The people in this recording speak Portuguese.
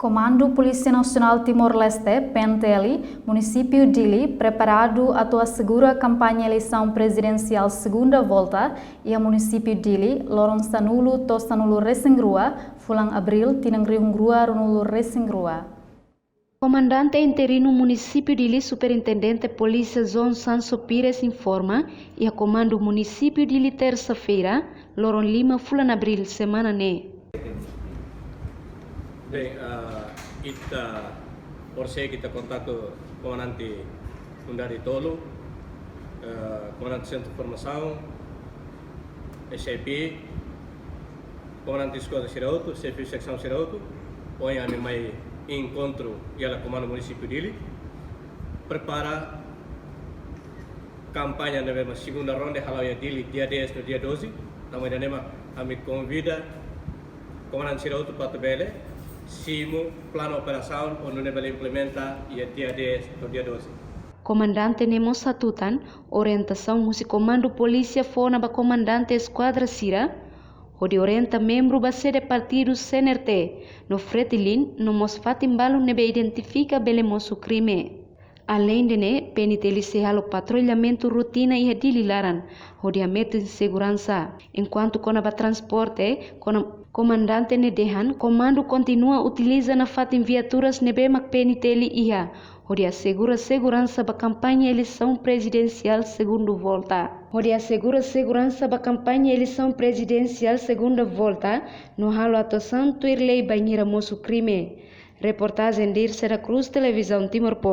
Comando Polícia Nacional Timor-Leste, PNTL, município Dili, preparado a assegura a campanha eleição presidencial segunda volta, e a município Dili, lorong Sanulu to Sanulu Resengrua, fulang Abril, tinang Riungrua, Runulu Resengrua. Comandante interino município Dili, Superintendente Polícia Zon Sanso Pires informa e a comando município Dili terça-feira, lorong 5 fulan Abril, semana ne. Bem, por ser kita contato comandante Undari Tolo, comandante Centro de Formação, SAP, comandante Escola Sirauto, CFU Secção Sirauto, onde a minha encontro e ela comanda o município dele, prepara campanha na segunda ronda halauia dele dia 10 no dia 12, também a me convida comandante Sirauto para tabela Simo plano operação onde vai implementar e dia 10 no dia 12. Comandante Nemo Satutan, orientação musi comando polícia fona ba comandante esquadra Sira, onde orienta membro ba sede partido CNRT, no fretilin no mosfat imbalo nebe identifica bele mosu crime. Além de ne, PNTL se halo patrulhamento rotina e dililaran, onde a meta de segurança. Enquanto kona ba transporte, comandante ne dehan, comando continua utiliza na fatin viaturas nebe mak PNTL iha, onde assegura segurança ba campanha eleição presidencial segundo volta. Onde assegura segurança ba campanha eleição presidencial segunda volta, no halo atuação tuirlei banheira moço crime. Reportagem de Ircera Cruz, Televisão Timor-Post.